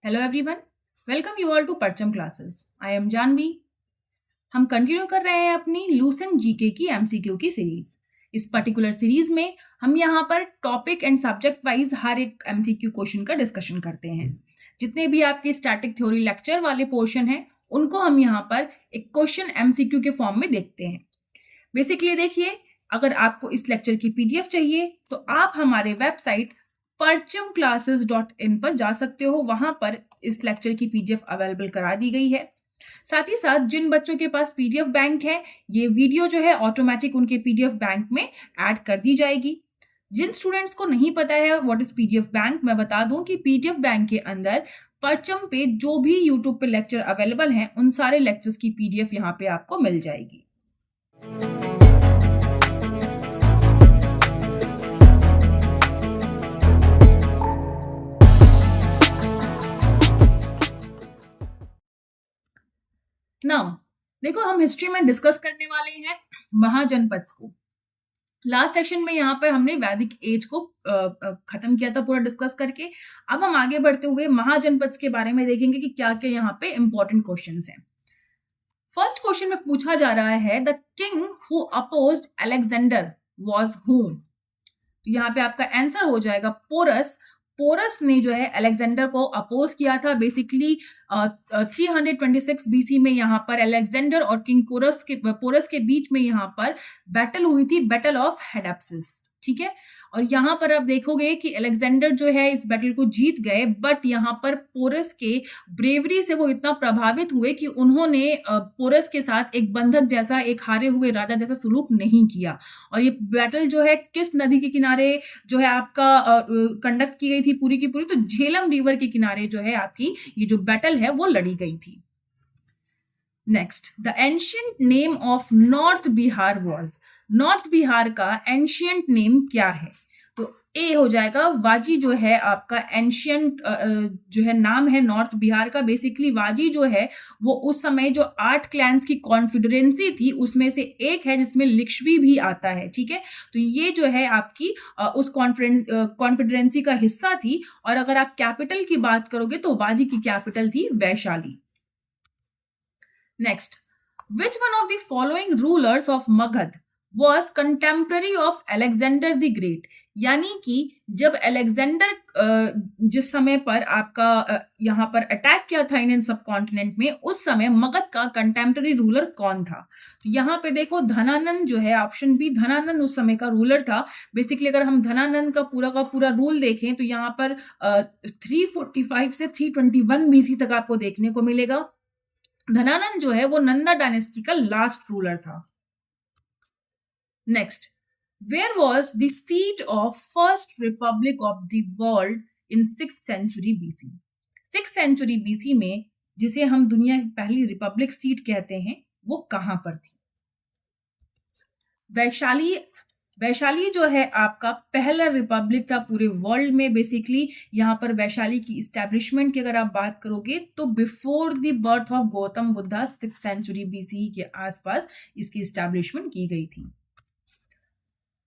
Hello everyone, welcome you all to Parcham classes. I am Janvi. हम continue कर रहे हैं अपनी लूसेंट जीके की एमसीक्यू की सीरीज। इस पर्टिकुलर सीरीज में हम यहाँ पर टॉपिक एंड सब्जेक्ट वाइज हर एक एमसीक्यू क्वेश्चन का डिस्कशन करते हैं। जितने भी आपके स्टैटिक थ्योरी लेक्चर वाले पोर्शन हैं उनको हम यहाँ पर एक क्वेश्चन एमसीक्यू के फॉर्म में देखते हैं। बेसिकली देखिए, अगर आपको इस लेक्चर की पीडीएफ चाहिए तो आप हमारे वेबसाइट perchumclasses.in पर जा सकते हो। वहां पर इस लेक्चर की पीडीएफ अवेलेबल करा दी गई है। साथ ही साथ जिन बच्चों के पास पीडीएफ बैंक है, ये वीडियो जो है ऑटोमेटिक उनके पीडीएफ बैंक में ऐड कर दी जाएगी। जिन स्टूडेंट्स को नहीं पता है व्हाट इज पीडीएफ बैंक, मैं बता दूं कि पीडीएफ बैंक के अंदर परचम पे जो भी यूट्यूब पे लेक्चर अवेलेबल हैं उन सारे लेक्चर्स की पीडीएफ यहाँ पे आपको मिल जाएगी। नाउ देखो, हम हिस्ट्री में डिस्कस करने वाले हैं महाजनपद को। लास्ट सेक्शन में यहाँ पर हमने वैदिक एज को खत्म किया था पूरा डिस्कस करके। अब हम आगे बढ़ते हुए महाजनपद के बारे में देखेंगे कि क्या क्या यहाँ पे इंपॉर्टेंट क्वेश्चंस हैं। फर्स्ट क्वेश्चन में पूछा जा रहा है, the king who opposed Alexander was whom. तो यहाँ पे आपका आंसर हो जाएगा पोरस। पोरस ने जो है अलेक्जेंडर को अपोज किया था। बेसिकली 326 बीसी में यहाँ पर अलेक्जेंडर और किंग पोरस के बीच में यहाँ पर बैटल हुई थी, बैटल ऑफ हेडप्सिस। ठीक है, और यहाँ पर आप देखोगे कि अलेक्जेंडर जो है इस बैटल को जीत गए, बट यहाँ पर पोरस के ब्रेवरी से वो इतना प्रभावित हुए कि उन्होंने पोरस के साथ एक बंधक जैसा, एक हारे हुए राजा जैसा सलूक नहीं किया। और ये बैटल जो है किस नदी के किनारे जो है आपका कंडक्ट की गई थी पूरी की पूरी, तो झेलम रिवर के किनारे जो है आपकी ये जो बैटल है वो लड़ी गई थी। Next, the ancient name of north Bihar was. North Bihar का एंशियंट नेम क्या है? तो ए हो जाएगा वाजी, जो है आपका एंशियंट जो है नाम है नॉर्थ बिहार का। बेसिकली वाजी जो है वो उस समय जो 8 क्लैंस की कॉन्फिडरेंसी थी उसमें से एक है जिसमें लिक्ष्वी भी आता है। ठीक है, तो ये जो है आपकी उस कॉन्फिडरेंसी का हिस्सा थी। और अगर आप कैपिटल की बात करोगे तो वाजी की कैपिटल थी Vaishali. Next, which one of the following rulers of Magध was contemporary of Alexander the Great? यानी कि जब अलेक्जेंडर जिस समय पर आपका यहाँ पर अटैक किया था इंडियन सब कॉन्टिनेंट में, उस समय मगध का कंटेम्पररी रूलर कौन था? तो यहाँ पे देखो धनानंद जो है, ऑप्शन बी, धनानंद उस समय का रूलर था। बेसिकली अगर हम धनानंद का पूरा रूल देखें तो यहाँ पर 345 से 321 बीसी तक आपको देखने को मिलेगा। धनानंद जो है वो नंदा डायनेस्टी का लास्ट रूलर था। Next, where was the seat of first republic of the world in 6th century BC? 6th century BC में जिसे हम दुनिया की पहली रिपब्लिक सीट कहते हैं वो कहां पर थी? वैशाली जो है आपका पहला रिपब्लिक था पूरे वर्ल्ड में। बेसिकली यहाँ पर वैशाली की इस्टेब्लिशमेंट की अगर आप बात करोगे तो before the birth of Gautam Buddha 6th century BC के आसपास इसकी इस्टेब्लिशमेंट की गई थी।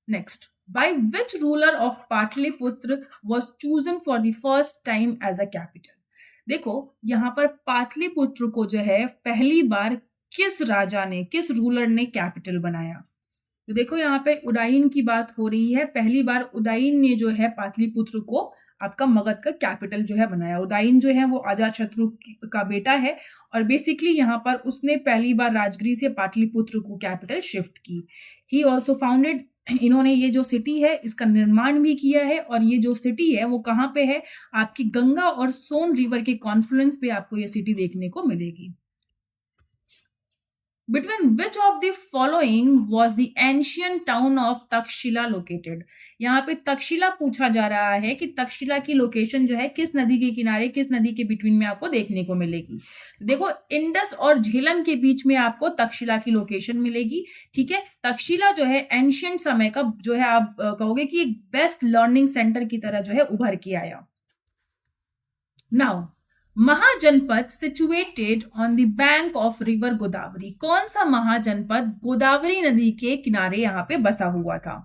Next, by which ruler of Pataliputra was chosen for the first time as a capital? देखो यहाँ पर पाटलिपुत्र को जो है पहली बार किस राजा ने, किस रूलर ने कैपिटल बनाया? तो देखो यहाँ पे उदयन की बात हो रही है। पहली बार उदयन ने जो है पाटलिपुत्र को आपका मगध का कैपिटल जो है बनाया। उदयन जो है वो अजातशत्रु का बेटा है और बेसिकली यहाँ पर उसने पहली बार राजगिरी से पाटलिपुत्र को कैपिटल शिफ्ट की। ही ऑल्सो फाउंडेड, इन्होंने ये जो सिटी है इसका निर्माण भी किया है। और ये जो सिटी है वो कहाँ पे है? आपकी गंगा और सोन रिवर के कॉन्फ्लुएंस पे आपको ये सिटी देखने को मिलेगी। Between which of the following was the ancient town of Takshashila located? यहाँ पे तक्षशिला पूछा जा रहा है कि तक्षशिला की लोकेशन जो है किस नदी के किनारे, किस नदी के बिटवीन में आपको देखने को मिलेगी? देखो इंडस और झेलम के बीच में आपको तक्षशिला की लोकेशन मिलेगी। ठीक है, तक्षशिला जो है एंशियंट समय का जो है आप कहोगे कि एक बेस्ट लर्निंग सेंटर की तरह जो है उभर के आया। Now mahajanapada situated on the bank of river Godavari. कौन सा महाजनपद गोदावरी नदी के किनारे यहाँ पे बसा हुआ था?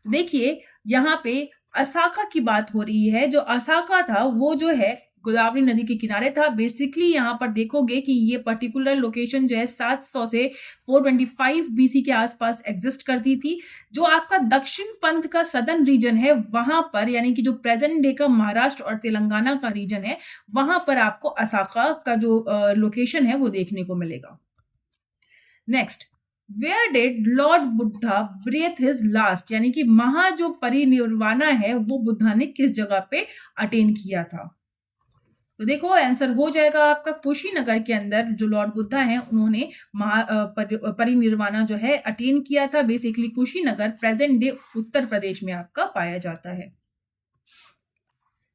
देखिए यहाँ पे असाका की बात हो रही है। जो असाका था वो जो है गोदावरी नदी के किनारे था। बेसिकली यहाँ पर देखोगे कि ये पर्टिकुलर लोकेशन जो है 700 से 425 बीसी के आसपास एग्जिस्ट करती थी। जो आपका दक्षिण पंथ का सदर्न रीजन है वहां पर, यानी कि जो प्रेजेंट डे का महाराष्ट्र और तेलंगाना का रीजन है, वहां पर आपको असाका का जो लोकेशन है वो देखने को मिलेगा। Next, where did lord Buddha breathe his last, यानी कि महा जो परिनिर्वाणा है वो बुद्धा ने किस जगह पे अटेन किया था। तो देखो आंसर हो जाएगा आपका कुशीनगर के अंदर जो लॉर्ड बुद्धा हैं उन्होंने परिनिर्वाणा जो है अटेन किया था। Basically Kushinagar present day Uttar Pradesh में आपका पाया जाता है।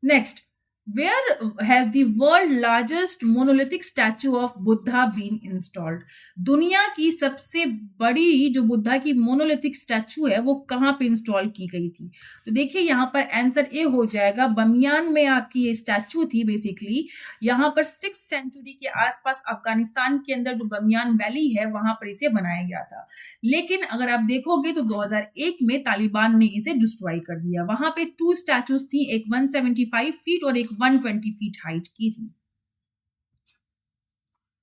Next, Where has the world largest monolithic statue of Buddha been installed? दुनिया की सबसे बड़ी जो बुद्धा की मोनोलिथिक स्टैचू है वो कहाँ पे इंस्टॉल की गई थी? तो देखिए यहाँ पर आंसर ए हो जाएगा, बमियान में आपकी ये स्टैचू थी। बेसिकली यहाँ पर 6th सेंचुरी के आसपास अफगानिस्तान के अंदर जो बमियान वैली है वहां पर इसे बनाया गया था। लेकिन अगर आप देखोगे तो 2001 में तालिबान ने इसे डिस्ट्रॉय कर दिया। वहां पे 2 स्टैचूज थी, एक 175 फीट और एक 120 फीट हाइट की थी।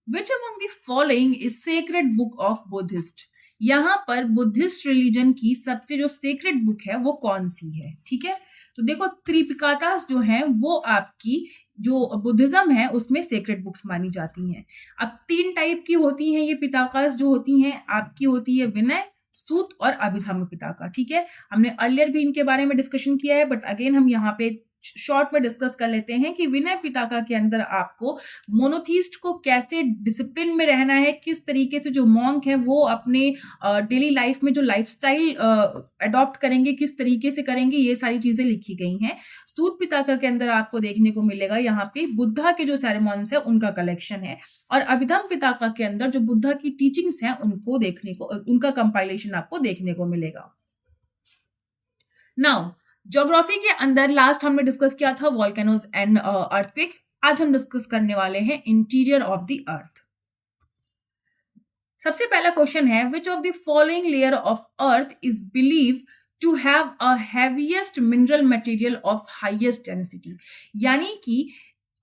Which among the following is sacred book of Buddhist? यहां पर बुद्धिस्ट रिलीजन की सबसे जो सेक्रेड बुक है वो कौन सी है? ठीक है, तो देखो त्रिपिकातास जो है वो आपकी जो बुद्धिज्म है उसमें सेक्रेड बुक्स मानी जाती हैं। अब 3 टाइप की होती हैं ये पिताकास जो होती हैं, आपकी होती है विनय, सूत और अभिधम्म पिताका। ठीक है, हमने अर्लियर भी इनके बारे में डिस्कशन किया है, बट अगेन हम यहाँ पे शॉर्ट में डिस्कस कर लेते हैं कि विनय पिताका के अंदर आपको मोनोथीस्ट को कैसे डिसिप्लिन में रहना है, किस तरीके से जो मॉन्क है वो अपने डेली लाइफ में जो लाइफस्टाइल अडॉप्ट करेंगे, किस तरीके से करेंगे, ये सारी चीजें लिखी गई हैं। सूत पिताका के अंदर आपको देखने को मिलेगा यहाँ पे बुद्धा के जो सेरेमोनीज है उनका कलेक्शन है, और अभिधम्म पिताका के अंदर जो बुद्धा की टीचिंग्स हैं उनको देखने को, उनका कंपाइलेशन आपको देखने को मिलेगा। नाउ ज्योग्राफी के अंदर लास्ट हमने डिस्कस किया था वॉल्केनोज एंड अर्थक्वेक्स। आज हम डिस्कस करने वाले हैं इंटीरियर ऑफ द अर्थ। सबसे पहला क्वेश्चन है, which of the following layer of earth is believe to have a heaviest mineral material of highest density, यानी कि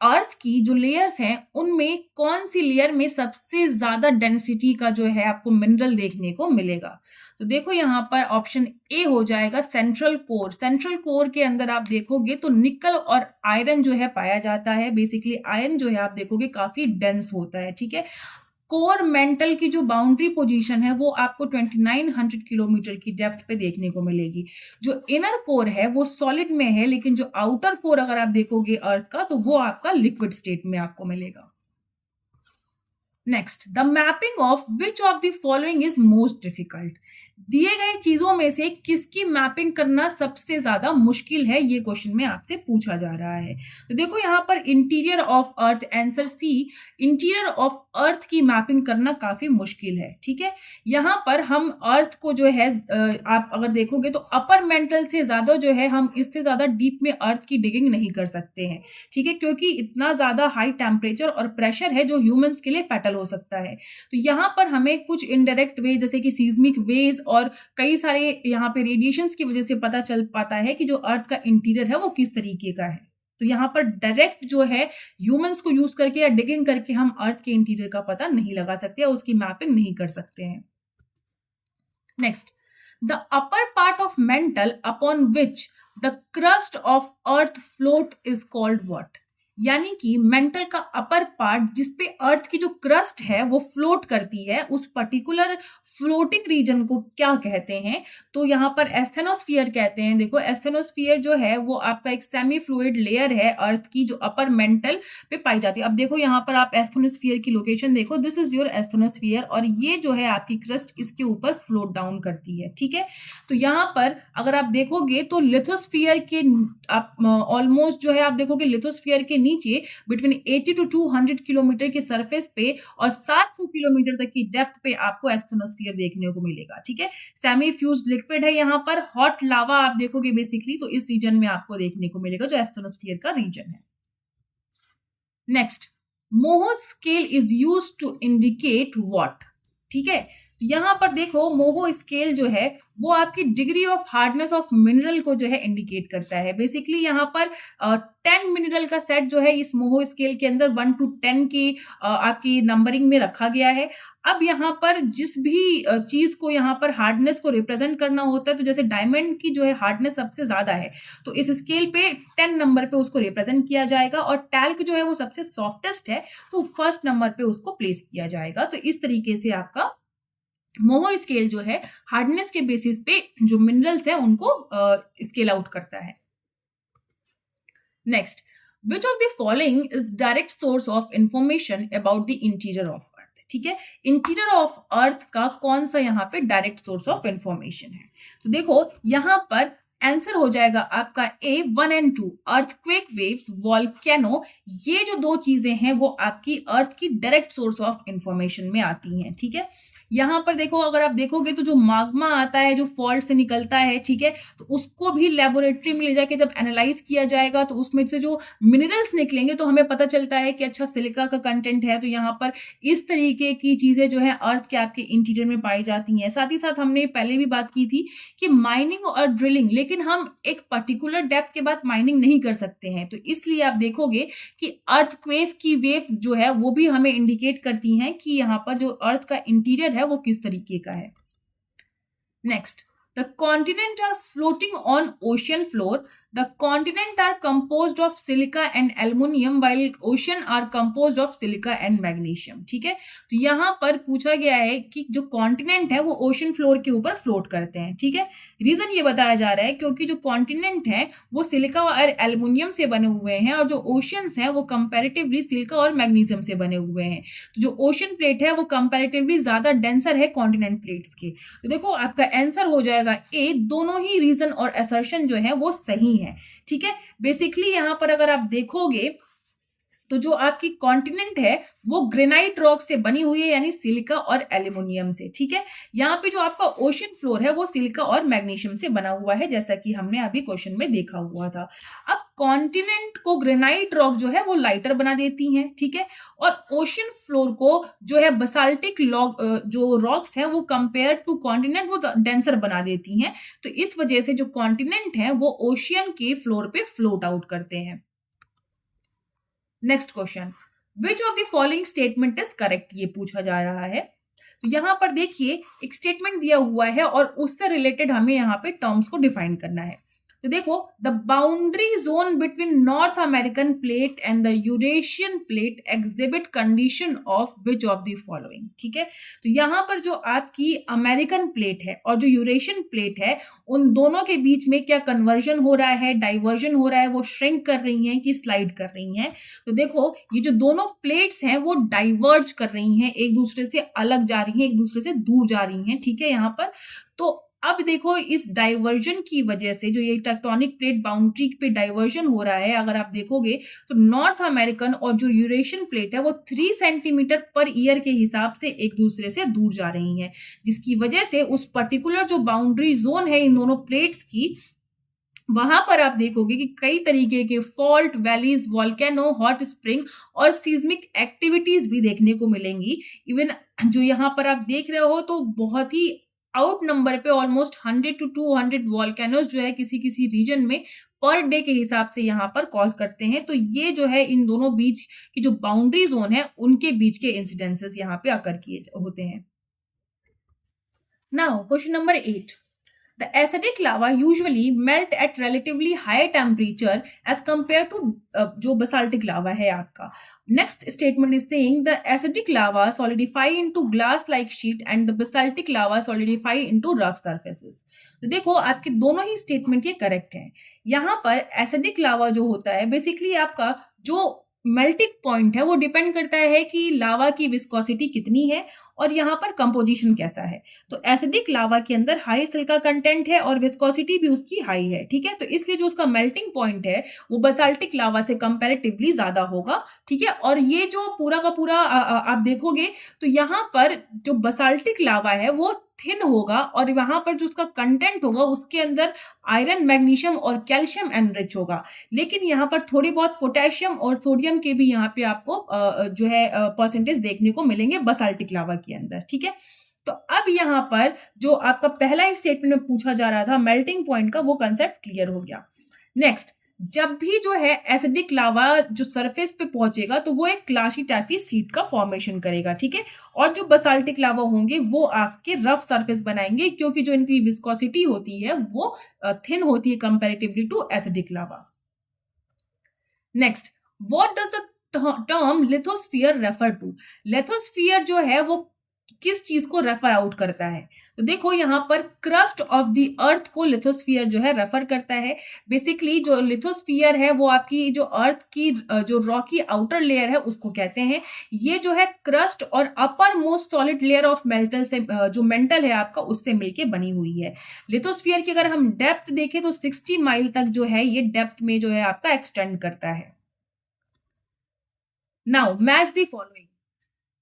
अर्थ की जो लेयर्स हैं उनमें कौन सी लेयर में सबसे ज्यादा डेंसिटी का जो है आपको मिनरल देखने को मिलेगा। तो देखो यहाँ पर ऑप्शन ए हो जाएगा सेंट्रल कोर। सेंट्रल कोर के अंदर आप देखोगे तो निकल और आयरन जो है पाया जाता है। बेसिकली आयरन जो है आप देखोगे काफी डेंस होता है। ठीक है, कोर मेंटल की जो बाउंड्री पोजीशन है वो आपको 2900 किलोमीटर की डेप्थ पे देखने को मिलेगी। जो इनर कोर है वो सॉलिड में है, लेकिन जो आउटर कोर अगर आप देखोगे अर्थ का तो वो आपका लिक्विड स्टेट में आपको मिलेगा। Next, the mapping of which of the following is most difficult. दिए गए चीजों में से किसकी मैपिंग करना सबसे ज्यादा मुश्किल है, ये क्वेश्चन में आपसे पूछा जा रहा है। तो देखो यहाँ पर interior of earth, answer C, interior of earth की मैपिंग करना काफी मुश्किल है। ठीक है, यहाँ पर हम अर्थ को जो है आप अगर देखोगे तो अपर मेंटल से ज्यादा जो है हम इससे ज्यादा डीप में अर्थ की डिगिंग नहीं कर सकते हैं। ठीक है, क्योंकि इतना ज्यादा हाई टेम्परेचर और प्रेशर है जो ह्यूमंस के लिए फैटल हो सकता है। तो यहाँ पर हमें कुछ इनडायरेक्ट वे जैसे कि सीस्मिक वेज और कई सारे यहाँ पे रेडिएशंस की वजह से पता चल पाता है कि जो अर्थ का इंटीरियर है वो किस तरीके का है। तो यहाँ पर डायरेक्ट जो है ह्यूमंस को यूज करके या डिगिंग करके हम अर्थ के इंटीरियर का पता नहीं लगा सकते या उसकी मैपिंग नहीं कर सकते हैं। Next, the upper part of mental upon which the crust of earth float is called what, यानी कि मेंटल का अपर पार्ट जिसपे अर्थ की जो क्रस्ट है वो फ्लोट करती है, उस पर्टिकुलर फ्लोटिंग रीजन को क्या कहते हैं? तो यहाँ पर एस्थेनोस्फीयर कहते हैं। देखो एस्थेनोस्फीयर जो है वो आपका एक सेमी फ्लूइड लेयर है अर्थ की जो अपर मेंटल पे पाई जाती है। अब देखो यहाँ पर आप एस्थेनोस्फीयर की लोकेशन देखो, दिस इज योर एस्थेनोस्फीयर, और ये जो है आपकी क्रस्ट इसके ऊपर फ्लोट डाउन करती है। ठीक है, तो यहाँ पर अगर आप देखोगे तो लिथोस्फीयर के आप ऑलमोस्ट जो है आप देखोगे लिथोस्फीयर के नीचे बिटवीन 80 to 200 किलोमीटर के सरफेस पे और 700 किलोमीटर तक की डेप्थ पे आपको एस्थेनोस्फीयर देखने को मिलेगा। ठीक है, सेमी फ्यूज्ड लिक्विड है, यहाँ पर हॉट लावा आप देखोगे बेसिकली, तो इस रीजन में आपको देखने को मिलेगा जो एस्थेनोस्फीयर का रीजन है। Next, Moho scale is used to indicate what. ठीक है, तो यहाँ पर देखो मोहो स्केल जो है वो आपकी degree of hardness of mineral को जो है इंडिकेट करता है। बेसिकली यहाँ पर 10 मिनरल का सेट जो है इस मोहो स्केल के अंदर 1 to 10 की आपकी नंबरिंग में रखा गया है। अब यहाँ पर जिस भी चीज को यहाँ पर हार्डनेस को रिप्रेजेंट करना होता है, तो जैसे डायमंड की जो है हार्डनेस सबसे ज्यादा है, तो इस स्केल पे 10 नंबर पे उसको रिप्रेजेंट किया जाएगा, और टैल्क जो है वो सबसे सॉफ्टेस्ट है, तो फर्स्ट नंबर पे उसको प्लेस किया जाएगा। तो इस तरीके से आपका मोहो स्केल जो है हार्डनेस के बेसिस पे जो मिनरल्स है उनको स्केल आउट करता है। Next, which of the following is direct source of information about the interior of अर्थ। ठीक है, इंटीरियर ऑफ अर्थ का कौन सा यहाँ पे डायरेक्ट सोर्स ऑफ इंफॉर्मेशन है? तो देखो यहाँ पर आंसर हो जाएगा आपका ए 1 and 2, अर्थक्वेक वेव्स, वॉल्केनो। ये जो दो चीजें हैं वो आपकी अर्थ की डायरेक्ट सोर्स ऑफ इंफॉर्मेशन में आती हैं। ठीक है, यहाँ पर देखो, अगर आप देखोगे तो जो माग्मा आता है, जो फॉल्ट से निकलता है, ठीक है, तो उसको भी लेबोरेटरी में ले जाके जब एनालाइज किया जाएगा तो उसमें से जो मिनरल्स निकलेंगे तो हमें पता चलता है कि अच्छा सिलिका का कंटेंट है। तो यहाँ पर इस तरीके की चीजें जो है अर्थ के आपके इंटीरियर में पाई जाती हैं। साथ ही साथ हमने पहले भी बात की थी कि माइनिंग और ड्रिलिंग, लेकिन हम एक पर्टिकुलर डेप्थ के बाद माइनिंग नहीं कर सकते हैं, तो इसलिए आप देखोगे कि अर्थक्वेक की वेव जो है वो भी हमें इंडिकेट करती हैं कि यहाँ पर जो अर्थ का इंटीरियर है वो किस तरीके का है। Next, the continent are floating on ocean floor. The continent are composed of silica and aluminium while ocean are composed of silica and magnesium. ठीक है, तो यहां पर पूछा गया है कि जो कॉन्टिनेंट है वो ओशन फ्लोर के ऊपर फ्लोट करते हैं। ठीक है, रीजन ये बताया जा रहा है क्योंकि जो कॉन्टिनेंट है वो सिलिका और एल्युमिनियम से बने हुए हैं, और जो ओशंस हैं वो कंपैरेटिवली सिलिका और मैग्नीशियम से बने हुए हैं। तो जो ओशन प्लेट है वो कंपैरेटिवली ज्यादा डेंसर है कॉन्टिनेंट प्लेट्स के। तो देखो आपका आंसर हो जाएगा ए, दोनों ही रीजन और असर्शन जो है वो सही है। ठीक है, बेसिकली यहां पर अगर आप देखोगे तो जो आपकी कॉन्टिनेंट है वो ग्रेनाइट रॉक से बनी हुई है, यानी सिलिका और एल्युमिनियम से। ठीक है, यहाँ पे जो आपका ओशन फ्लोर है वो सिलिका और मैग्नीशियम से बना हुआ है, जैसा कि हमने अभी क्वेश्चन में देखा हुआ था। अब कॉन्टिनेंट को ग्रेनाइट रॉक जो है वो लाइटर बना देती हैं। ठीक है, और ओशन फ्लोर को जो है बसाल्टिक जो रॉक्स हैं वो कंपेयर टू कॉन्टिनेंट वो डेंसर बना देती हैं। तो इस वजह से जो कॉन्टिनेंट है वो ओशियन के फ्लोर पे फ्लोट आउट करते हैं। Next question, which of the following statement is correct, ये पूछा जा रहा है। तो यहां पर देखिए एक स्टेटमेंट दिया हुआ है और उससे रिलेटेड हमें यहाँ पे टर्म्स को डिफाइन करना है। तो देखो, the boundary zone between north American plate and the Eurasian plate exhibit condition of which of the following. ठीक है, तो यहां पर जो आपकी अमेरिकन प्लेट है और जो यूरेशियन प्लेट है उन दोनों के बीच में क्या कन्वर्जन हो रहा है, डाइवर्जन हो रहा है, वो श्रिंक कर रही हैं कि स्लाइड कर रही हैं। तो देखो ये जो दोनों प्लेट्स हैं वो डाइवर्ज कर रही हैं, एक दूसरे से अलग जा रही हैं, एक दूसरे से दूर जा रही हैं। ठीक है, यहाँ पर तो अब देखो इस डाइवर्जन की वजह से जो ये टेक्टोनिक प्लेट बाउंड्री पे डाइवर्जन हो रहा है, अगर आप देखोगे तो नॉर्थ अमेरिकन और जो यूरेशियन प्लेट है वो 3 सेंटीमीटर पर ईयर के हिसाब से एक दूसरे से दूर जा रही हैं, जिसकी वजह से उस पर्टिकुलर जो बाउंड्री जोन है इन दोनों प्लेट्स की, वहां पर आप देखोगे कि कई तरीके के fault, valleys, volcano, hot spring और सीज्मिक एक्टिविटीज भी देखने को मिलेंगी। इवन जो यहाँ पर आप देख रहे हो तो बहुत ही आउट नंबर पे ऑलमोस्ट 100 to 200 वॉल्केनोज जो है किसी किसी रीजन में पर डे के हिसाब से यहाँ पर कॉज करते हैं। तो ये जो है इन दोनों बीच की जो बाउंड्री जोन है उनके बीच के इंसिडेंसेस यहाँ पे अकर किए होते हैं। Now question number 8, the acidic lava usually melt at relatively high temperature as compared to जो basaltic lava है आपका। Next statement is saying the acidic lava solidify into glass-like sheet and the basaltic lava solidify into rough surfaces। तो देखो आपके दोनों ही statement ये correct है। यहाँ पर एसिडिक लावा जो होता है बेसिकली आपका जो मेल्टिंग पॉइंट है वो डिपेंड करता है कि लावा की विस्कोसिटी कितनी है और यहाँ पर कंपोजिशन कैसा है। तो एसिडिक लावा के अंदर हाई सिलिका कंटेंट है और विस्कोसिटी भी उसकी हाई है। ठीक है, तो इसलिए जो उसका मेल्टिंग पॉइंट है वो बसाल्टिक लावा से कंपैरेटिवली ज्यादा होगा। ठीक है, और ये जो पूरा का पूरा आप देखोगे तो यहाँ पर जो बसाल्टिक लावा है वो थिन होगा और वहां पर जो उसका कंटेंट होगा उसके अंदर आयरन, मैग्नीशियम और कैल्शियम एनरिच होगा, लेकिन यहाँ पर थोड़ी बहुत पोटेशियम और सोडियम के भी यहाँ पे आपको जो है परसेंटेज देखने को मिलेंगे बसाल्टिक लावा के अंदर। ठीक है, तो अब यहाँ पर जो आपका पहला ही स्टेटमेंट में पूछा जा रहा था मेल्टिंग पॉइंट का, वो कंसेप्ट क्लियर हो गया। नेक्स्ट, जब भी जो है एसिडिक लावा जो सरफेस पे पहुंचेगा तो वो एक क्लाशी टाइपी सीट का फॉर्मेशन करेगा, ठीक है। और जो बसाल्टिक लावा होंगे वो आपके रफ सरफेस बनाएंगे, क्योंकि जो इनकी विस्कोसिटी होती है वो थिन होती है comparatively to acidic lava. Next, what does the term lithosphere refer to? Lithosphere जो है वो किस चीज को रेफर आउट करता है? तो देखो यहाँ पर क्रस्ट ऑफ द अर्थ को लिथोस्फीयर जो है रेफर करता है। बेसिकली जो लिथोस्फीयर है वो आपकी जो अर्थ की जो रॉकी आउटर लेयर है उसको कहते हैं। ये जो है क्रस्ट और upper most solid layer of metal से जो मेंटल है आपका उससे मिलके बनी हुई है। लिथोस्फीयर की अगर हम डेप्थ देखें तो 60 माइल तक जो है ये डेप्थ में जो है आपका एक्सटेंड करता है। Now match the following.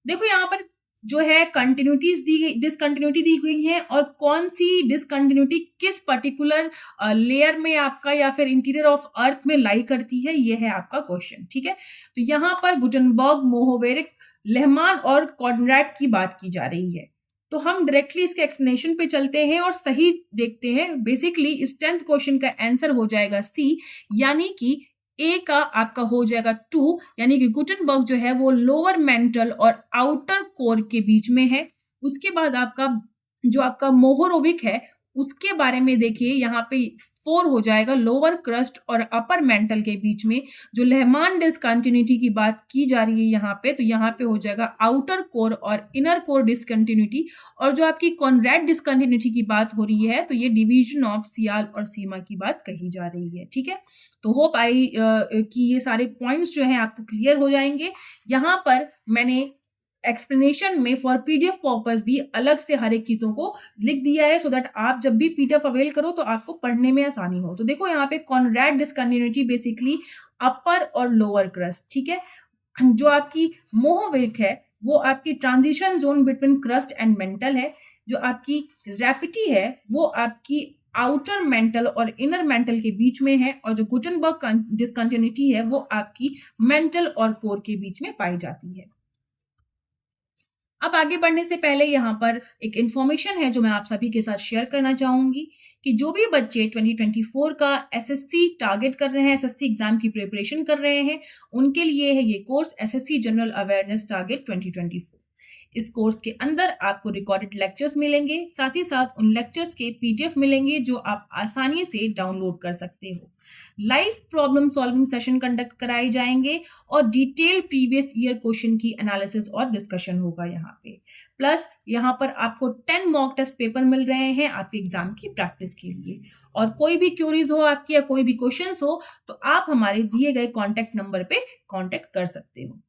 देखो यहाँ पर जो है कंटिन्यूटीज डिसकंटिन्यूटी दी हुई है, और कौन सी डिसकंटिन्यूटी किस पर्टिकुलर लेयर में आपका या फिर इंटीरियर ऑफ अर्थ में लाई करती है, ये है आपका क्वेश्चन, ठीक है। तो यहाँ पर गुटनबर्ग, मोहोवेरिक, लेहमान और कॉनरैड की बात की जा रही है। तो हम डायरेक्टली इसके एक्सप्लेनेशन पे चलते हैं और सही देखते हैं। बेसिकली इस 10th क्वेश्चन का आंसर हो जाएगा सी, यानी कि ए का आपका हो जाएगा 2, यानी कि गुटनबर्ग जो है वो लोअर मेंटल और आउटर कोर के बीच में है। उसके बाद आपका जो आपका मोहोरोविक है उसके बारे में देखिए, यहाँ पे 4 हो जाएगा लोअर क्रस्ट और अपर मेंटल के बीच में। जो लेहमान डिसकंटिन्यूटी की बात की जा रही है यहाँ पे, तो यहाँ पे हो जाएगा आउटर कोर और इनर कोर डिसकंटिन्यूटी। और जो आपकी कॉनरैड डिसकंटिन्यूटी की बात हो रही है तो ये डिवीजन ऑफ सियाल और सीमा की बात कही जा रही है, ठीक है। तो होप आई कि ये सारे पॉइंट्स जो हैं आपको क्लियर हो जाएंगे। यहाँ पर मैंने एक्सप्लेनेशन में फॉर पीडीएफ पर्पस भी अलग से हर एक चीजों को लिख दिया है, सो दैट आप जब भी पीडीएफ अवेल करो तो आपको पढ़ने में आसानी हो। तो देखो यहाँ पे कॉनरैड डिसकंटिन्यूटी बेसिकली अपर और लोअर क्रस्ट, ठीक है। जो आपकी मोहोवेक है वो आपकी transition zone between crust and mental है। जो आपकी रैपिटी है वो आपकी आउटर मेंटल और इनर मेंटल के बीच में है, और जो गुटनबर्ग डिसकंटिन्यूटी है वो आपकी मेंटल और कोर के बीच में पाई जाती है। अब आगे बढ़ने से पहले यहाँ पर एक इंफॉर्मेशन है जो मैं आप सभी के साथ शेयर करना चाहूंगी कि जो भी बच्चे 2024 का एसएससी टारगेट कर रहे हैं, एसएससी एग्जाम की प्रिपरेशन कर रहे हैं, उनके लिए है ये course SSC general awareness target 2024। इस कोर्स के अंदर आपको रिकॉर्डेड लेक्चर्स मिलेंगे, साथ ही साथ उन लेक्चर्स के पीडीएफ मिलेंगे जो आप आसानी से डाउनलोड कर सकते हो। Live problem solving session conduct कराए जाएंगे और डिटेल प्रीवियस ईयर क्वेश्चन की एनालिसिस और डिस्कशन होगा यहाँ पे। प्लस यहाँ पर आपको 10 मॉक टेस्ट पेपर मिल रहे हैं आपके एग्जाम की प्रैक्टिस के लिए। और कोई भी क्यूरीज हो आपकी या कोई भी क्वेश्चंस हो तो आप हमारे दिए गए कॉन्टेक्ट नंबर पे कॉन्टेक्ट कर सकते हो।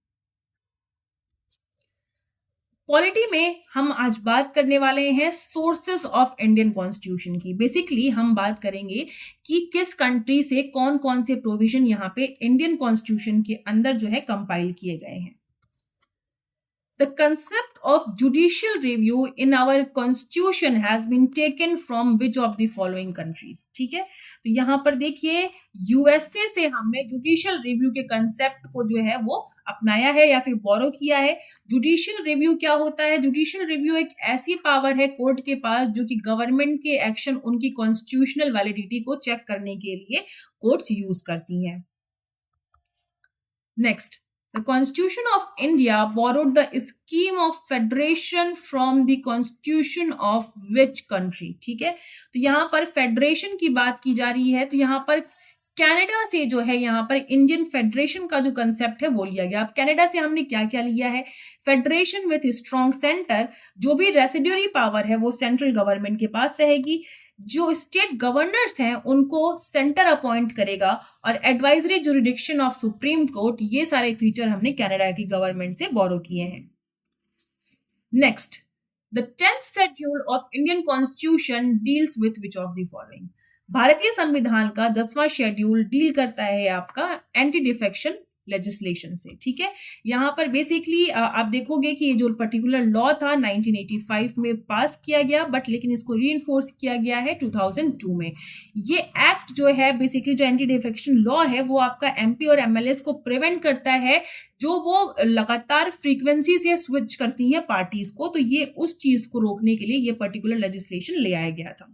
पॉलिटी में हम आज बात करने वाले हैं सोर्सेस ऑफ इंडियन कॉन्स्टिट्यूशन की। बेसिकली हम बात करेंगे कि किस कंट्री से कौन कौन से प्रोविजन यहाँ पे इंडियन कॉन्स्टिट्यूशन के अंदर जो है कंपाइल किए गए हैं। The concept of judicial review in our constitution has been taken from which of the following countries? ठीक है, तो यहाँ पर देखिए यूएसए से हमने जुडिशियल रिव्यू के कंसेप्ट को जो है वो अपनाया है या फिर बोरो किया है। जुडिशियल रिव्यू क्या होता है? जुडिशियल रिव्यू एक ऐसी पावर है कोर्ट के पास जो कि गवर्नमेंट के एक्शन, उनकी कॉन्स्टिट्यूशनल वैलिडिटी को चेक करने के लिए कोर्ट्स यूज करती हैं। Next, the Constitution of India borrowed the scheme of federation from the Constitution of which country? ठीक है, तो यहाँ पर फेडरेशन की बात की जा रही है, तो यहाँ पर कनाडा से जो है यहाँ पर इंडियन फेडरेशन का जो कंसेप्ट है वो लिया गया। अब कनाडा से हमने क्या क्या लिया है? फेडरेशन विथ स्ट्रॉन्ग सेंटर, जो भी रेसिड्यूरी पावर है वो सेंट्रल गवर्नमेंट के पास रहेगी। जो स्टेट गवर्नर्स हैं उनको सेंटर अपॉइंट करेगा, और advisory jurisdiction of supreme court, ये सारे फीचर हमने कनाडा की गवर्नमेंट से बोरो किए हैं। Next, the 10th schedule of Indian constitution deals with which of the following? भारतीय संविधान का 10वां शेड्यूल डील करता है आपका एंटी डिफेक्शन लेजिस्लेशन से, ठीक है। यहाँ पर बेसिकली आप देखोगे कि ये जो पर्टिकुलर लॉ था 1985 में पास किया गया, बट लेकिन इसको रीइंफोर्स किया गया है 2002 में। ये एक्ट जो है बेसिकली जो एंटी डिफेक्शन लॉ है वो आपका एमपी और एमएलएस को प्रिवेंट करता है जो वो लगातार फ्रीक्वेंसी से स्विच करती है पार्टीज को, तो ये उस चीज को रोकने के लिए ये पर्टिकुलर लेजिस्लेशन ले आया गया था।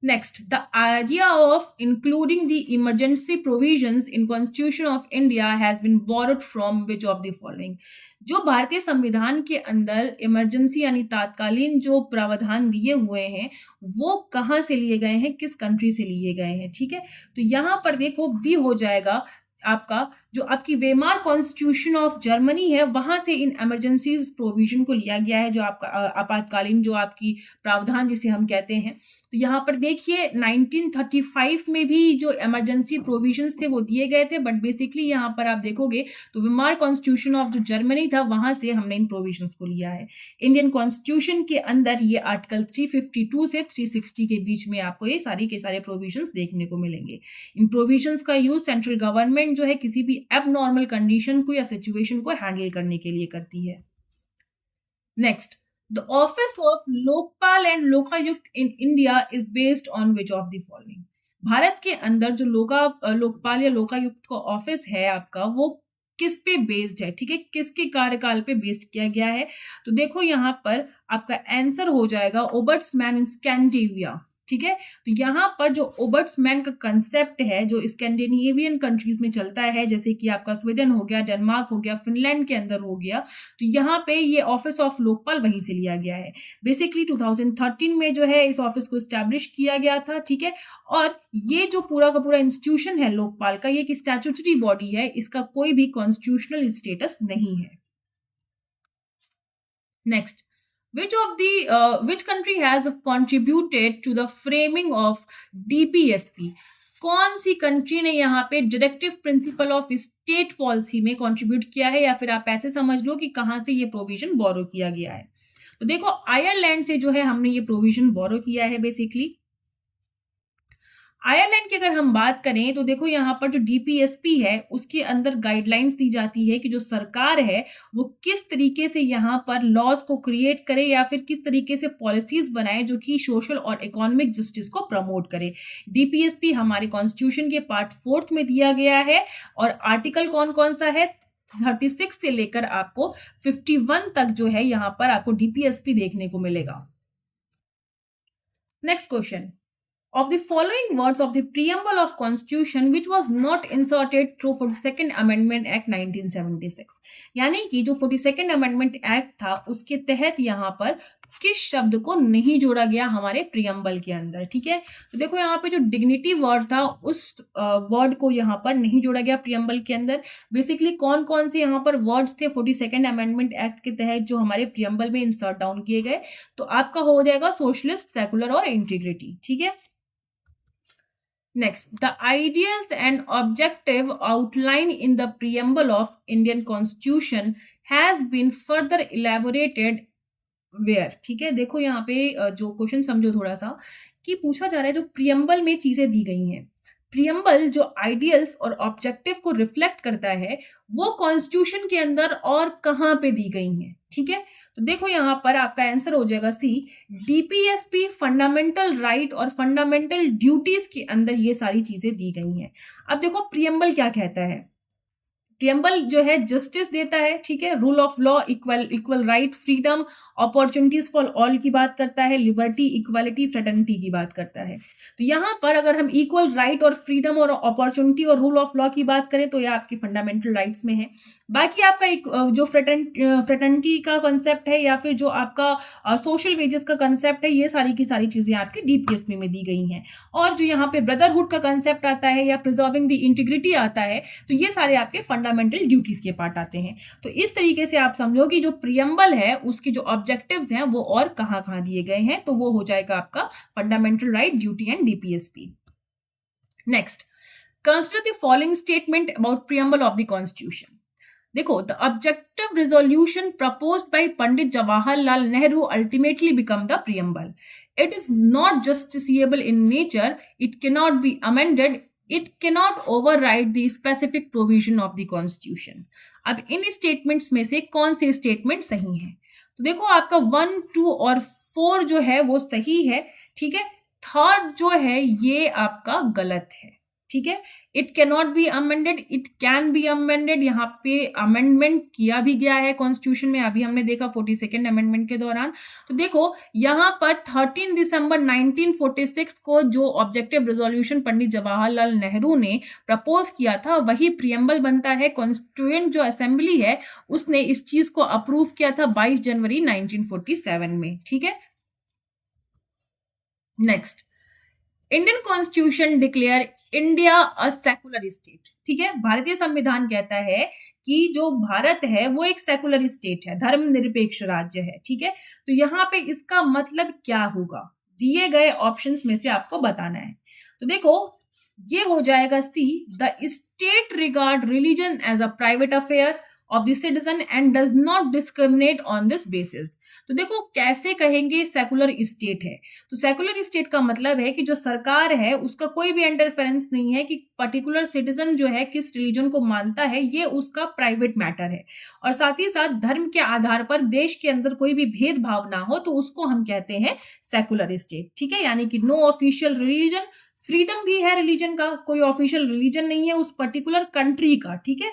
Next, the idea of including the emergency provisions in Constitution of India has been borrowed from which of the following? जो भारतीय संविधान के अंदर इमरजेंसी यानी तात्कालीन जो प्रावधान दिए हुए हैं वो कहाँ से लिए गए हैं, किस कंट्री से लिए गए हैं, ठीक है। तो यहाँ पर देखो बी हो जाएगा आपका जो आपकी वेमार कॉन्स्टिट्यूशन ऑफ जर्मनी है वहां से इन इमरजेंसी प्रोविजन को लिया गया है, जो आपका आपातकालीन जो आपकी प्रावधान जिसे हम कहते हैं। तो यहाँ पर देखिए 1935 में भी जो इमरजेंसी प्रोविजंस थे वो दिए गए थे, बट बेसिकली यहाँ पर आप देखोगे तो वेमार कॉन्स्टिट्यूशन ऑफ जो जर्मनी था वहां से हमने इन प्रोविजंस को लिया है। इंडियन कॉन्स्टिट्यूशन के अंदर ये आर्टिकल 352 से 360 के बीच में आपको ये सारी के सारे प्रोविजंस देखने को मिलेंगे। इन प्रोविजंस का यूज सेंट्रल गवर्नमेंट जो है किसी भी एबनॉर्मल कंडीशन को या सिचुएशन को हैंडल करने के लिए करती है। Next, the office of Lokpal and Lokayukta in India is based on which of the following? Bharat के अंदर जो लोकपाल या लोकायुक्त का ऑफिस है आपका वो किस पे बेस्ड है, ठीक है, किसके कार्यकाल पे बेस्ड किया गया है? तो देखो यहाँ पर आपका आंसर हो जाएगा ओबर्ट्समैन इन स्कैंडिनेविया, ठीक है। तो यहाँ पर जो ओबर्ट्समैन का कंसेप्ट है जो स्कैंडिनेवियन कंट्रीज में चलता है, जैसे कि आपका स्वीडन हो गया, डेनमार्क हो गया, फिनलैंड के अंदर हो गया, तो यहाँ पे ये ऑफिस ऑफ लोकपाल वहीं से लिया गया है। बेसिकली 2013 में जो है इस ऑफिस को स्टैब्लिश किया गया था, ठीक है। और ये जो पूरा का पूरा इंस्टीट्यूशन है लोकपाल का, ये एक स्टैट्यूटरी बॉडी है, इसका कोई भी कॉन्स्टिट्यूशनल स्टेटस नहीं है। Next, which country has contributed to the framing of DPSP? कौन सी कंट्री ने यहाँ पे directive principle of state policy में कंट्रीब्यूट किया है, या फिर आप ऐसे समझ लो कि कहां से ये प्रोविजन बोरो किया गया है? तो देखो आयरलैंड से जो है हमने ये प्रोविजन बोरो किया है। बेसिकली आयरलैंड की अगर हम बात करें तो देखो यहाँ पर जो डीपीएसपी है उसके अंदर गाइडलाइंस दी जाती है कि जो सरकार है वो किस तरीके से यहाँ पर लॉज को क्रिएट करे या फिर किस तरीके से पॉलिसीज बनाए जो कि सोशल और इकोनॉमिक जस्टिस को प्रमोट करे। डीपीएसपी हमारे कॉन्स्टिट्यूशन के पार्ट 4 में दिया गया है और आर्टिकल कौन कौन सा है 36 से लेकर आपको 51 तक जो है यहाँ पर आपको डीपीएसपी देखने को मिलेगा। Next question, of the following words of the preamble of constitution which was not inserted through 42nd amendment act 1976? यानी कि जो 42nd amendment act था उसके तहत यहाँ पर किस शब्द को नहीं जोड़ा गया हमारे प्रियम्बल के अंदर, ठीक है। तो देखो यहाँ पे जो डिग्निटी वर्ड था उस वर्ड को यहाँ पर नहीं जोड़ा गया प्रियम्बल के अंदर। बेसिकली कौन कौन से यहाँ पर वर्ड्स थे 42nd अमेंडमेंट एक्ट के तहत जो हमारे प्रियम्बल में इंसर्ट डाउन किए गए? तो आपका हो जाएगा सोशलिस्ट, सेकुलर और इंटीग्रिटी, ठीक है। Next, the ideals and objective outlined in the preamble of Indian Constitution has been further elaborated where? ठीक है, देखो यहाँ पे जो क्वेश्चन समझो थोड़ा सा कि पूछा जा रहा है जो प्रियम्बल में चीजें दी गई हैं, प्रियम्बल जो आइडियल्स और ऑब्जेक्टिव को रिफ्लेक्ट करता है वो कॉन्स्टिट्यूशन के अंदर और कहां पे दी गई हैं, ठीक है। तो देखो यहाँ पर आपका आंसर हो जाएगा सी, डीपीएसपी फंडामेंटल राइट और फंडामेंटल ड्यूटीज के अंदर ये सारी चीजें दी गई हैं। अब देखो प्रियम्बल क्या कहता है, प्रियम्बल जो है जस्टिस देता है, ठीक है, rule of law, equal right, freedom, opportunities for all की बात करता है, लिबर्टी, इक्वालिटी, फ्रेटर्निटी की बात करता है। तो यहाँ पर अगर हम इक्वल राइट और फ्रीडम और अपॉर्चुनिटी और रूल ऑफ लॉ की बात करें तो यह आपकी फंडामेंटल राइट्स में है। बाकी आपका एक जो फ्रेटर्निटी का कंसेप्ट है या फिर जो आपका सोशल वेजेस का कंसेप्ट है, ये सारी की सारी चीजें आपकी डीपीएसपी में दी गई हैं। और जो यहाँ पे ब्रदरहुड का कंसेप्ट आता है या प्रिजर्विंग द इंटीग्रिटी आता है, तो ये सारे आपके फंडामेंटल ड्यूटीज के पार्ट आते हैं। तो इस तरीके से आप समझो कि जो प्रियम्बल है उसके जो ऑब्जेक्टिव्स हैं वो और कहां दिए गए हैं, तो वो हो जाएगा आपका fundamental right, duty and DPSP. Next, consider the following statement about preamble of the constitution. देखो, the objective resolution proposed by Pandit Jawaharlal Nehru ultimately become the preamble. It is not justiciable in nature. It cannot be amended. It cannot override the specific provision of the constitution. अब इन statements में से कौन से statement सही हैं? तो देखो आपका 1, 2 और 4 जो है वो सही है, ठीक है। थर्ड जो है ये आपका गलत है, ठीक है। It can not be amended, it can be amended, यहाँ पे अमेंडमेंट किया भी गया है कॉन्स्टिट्यूशन में, अभी हमने देखा 42nd अमेंडमेंट के दौरान। तो देखो यहाँ पर 13 दिसंबर 1946 को जो ऑब्जेक्टिव रेजोल्यूशन पंडित जवाहरलाल नेहरू ने प्रपोज किया था वही प्रियम्बल बनता है। कॉन्स्टिट्यूएंट जो असेंबली है उसने इस चीज को अप्रूव किया था 22 जनवरी 1947 में, ठीक है। Next, Indian constitution declare India अ सेकुलर स्टेट, ठीक है। भारतीय संविधान कहता है कि जो भारत है वो एक सेकुलर स्टेट है, धर्मनिरपेक्ष राज्य है, ठीक है। तो यहाँ पे इसका मतलब क्या होगा, दिए गए ऑप्शंस में से आपको बताना है। तो देखो ये हो जाएगा C, the state regard religion as a private affair of the citizen and does not discriminate on this basis. तो देखो कैसे कहेंगे सेकुलर स्टेट है, तो सेकुलर स्टेट का मतलब है कि जो सरकार है उसका कोई भी इंटरफेरेंस नहीं है कि पर्टिकुलर सिटीजन जो है किस रिलीजन को मानता है, ये उसका प्राइवेट मैटर है। और साथ ही साथ धर्म के आधार पर देश के अंदर कोई भी भेदभाव ना हो, तो उसको हम कहते हैं सेकुलर स्टेट, ठीक है। यानी कि नो ऑफिशियल रिलीजन, फ्रीडम भी है रिलीजन का, कोई ऑफिशियल रिलीजन नहीं है उस पर्टिकुलर कंट्री का, ठीक है।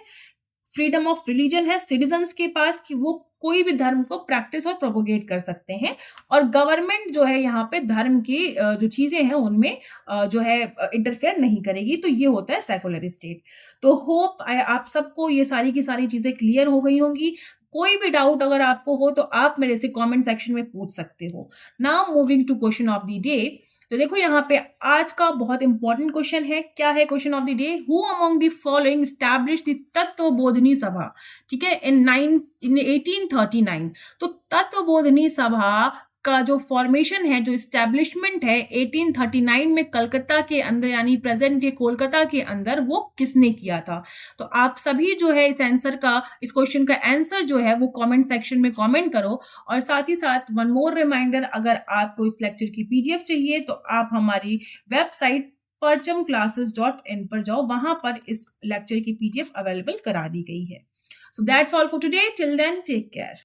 फ्रीडम ऑफ रिलीजन है सिटीजन्स के पास कि वो कोई भी धर्म को प्रैक्टिस और प्रोपोगेट कर सकते हैं, और गवर्नमेंट जो है यहाँ पे धर्म की जो चीजें हैं उनमें जो है इंटरफेयर नहीं करेगी। तो ये होता है सेकुलर स्टेट। तो होप आप सबको ये सारी की सारी चीजें क्लियर हो गई होंगी। कोई भी डाउट अगर आपको हो तो आप मेरे से कमेंट सेक्शन में पूछ सकते हो। Now moving to question of the day. तो देखो यहाँ पे आज का बहुत इंपॉर्टेंट क्वेश्चन है। क्या है question of the day? Who among the following establish the Tattvabodhini सभा, ठीक है, इन 1839। तो तत्वबोधिनी सभा का जो फॉर्मेशन है, जो इस्टेब्लिशमेंट है 1839 में कलकत्ता के अंदर यानी प्रेजेंट डे कोलकाता के अंदर, वो किसने किया था? तो आप सभी जो है इस आंसर का, इस क्वेश्चन का आंसर जो है वो कमेंट सेक्शन में कमेंट करो। और साथ ही साथ वन मोर रिमाइंडर, अगर आपको इस लेक्चर की पीडीएफ चाहिए तो आप हमारी वेबसाइट perchamclasses.in पर जाओ, वहां पर इस लेक्चर की पीडीएफ अवेलेबल करा दी गई है। So that's all for today. Till then, take care.